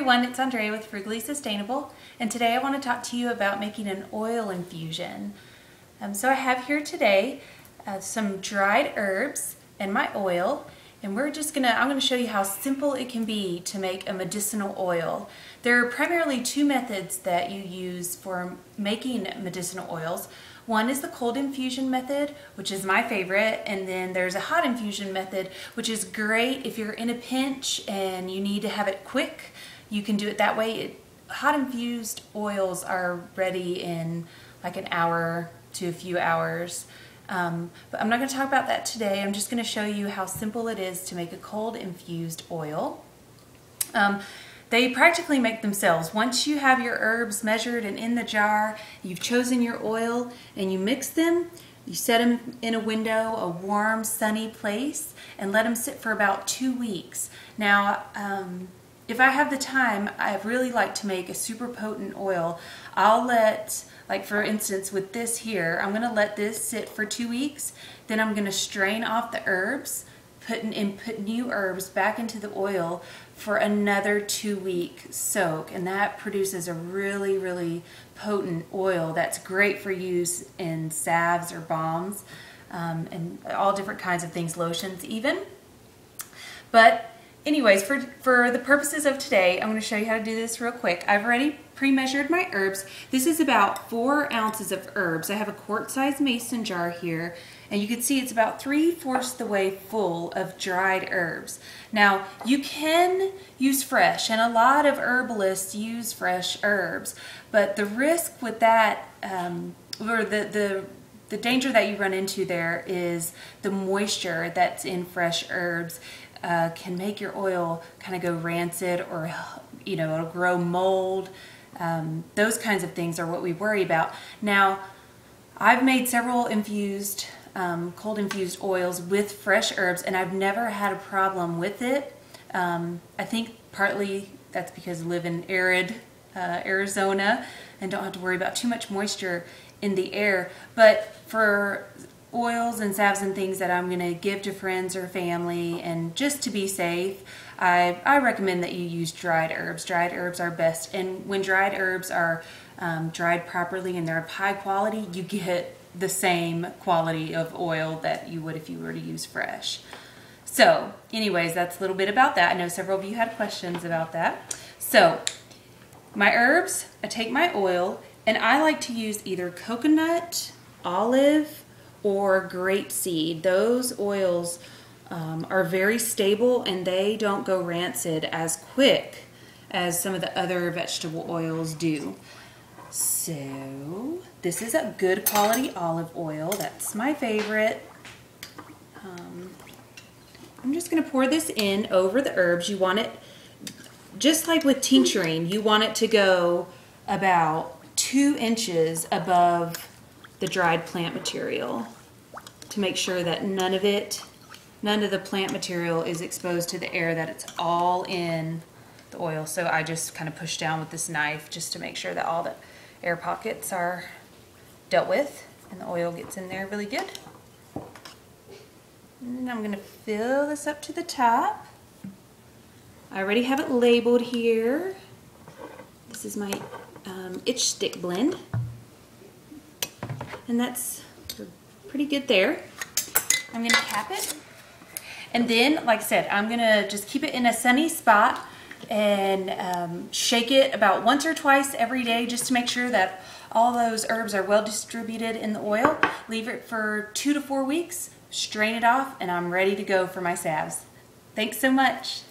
everyone, it's Andrea with Frugally Sustainable, and today I want to talk to you about making an oil infusion. So I have here today some dried herbs and my oil, and I'm going to show you how simple it can be to make a medicinal oil. There are primarily two methods that you use for making medicinal oils. One is the cold infusion method, which is my favorite, and then there's a hot infusion method, which is great if you're in a pinch and you need to have it quick. You can do it that way. Hot infused oils are ready in like an hour to a few hours. But I'm not going to talk about that today. I'm just going to show you how simple it is to make a cold infused oil. They practically make themselves. Once you have your herbs measured and in the jar, you've chosen your oil and you mix them, you set them in a window, a warm, sunny place, and let them sit for about 2 weeks. Now, if I have the time, I really like to make a super potent oil. I'll let, like for instance with this here, I'm going to let this sit for 2 weeks, then I'm going to strain off the herbs, put new herbs back into the oil for another 2-week soak, and that produces a really, really potent oil that's great for use in salves or balms, and all different kinds of things, lotions even. But anyways, for the purposes of today, I'm going to show you how to do this real quick. I've already pre-measured my herbs. This is about 4 ounces of herbs. I have a quart-sized mason jar here, and you can see it's about 3/4 the way full of dried herbs. Now, you can use fresh, and a lot of herbalists use fresh herbs, but the risk with that, or the danger that you run into there is the moisture that's in fresh herbs can make your oil kind of go rancid, or it'll grow mold. Those kinds of things are what we worry about. Now, I've made several infused, cold infused oils with fresh herbs, and I've never had a problem with it. I think partly that's because I live in arid Arizona and don't have to worry about too much moisture in the air. But for oils and salves and things that I'm going to give to friends or family, and just to be safe, I recommend that you use dried herbs. Dried herbs are best, and when dried herbs are dried properly and they're of high quality, you get the same quality of oil that you would if you were to use fresh. So anyways, that's a little bit about that. I know several of you had questions about that. So my herbs, I take my oil, and I like to use either coconut, olive, or grapeseed. Those oils are very stable, and they don't go rancid as quick as some of the other vegetable oils do. So this is a good quality olive oil. That's my favorite. I'm just going to pour this in over the herbs. You want it, just like with tincturing, you want it to go about 2 inches above the dried plant material to make sure that none of the plant material is exposed to the air, that it's all in the oil. So I just kind of push down with this knife just to make sure that all the air pockets are dealt with and the oil gets in there really good. And I'm going to fill this up to the top. I already have it labeled here. This is my itch stick blend, and that's pretty good there. I'm going to cap it, and then, like I said, I'm going to just keep it in a sunny spot and shake it about once or twice every day, just to make sure that all those herbs are well distributed in the oil. Leave it for 2 to 4 weeks, strain it off, and I'm ready to go for my salves. Thanks so much.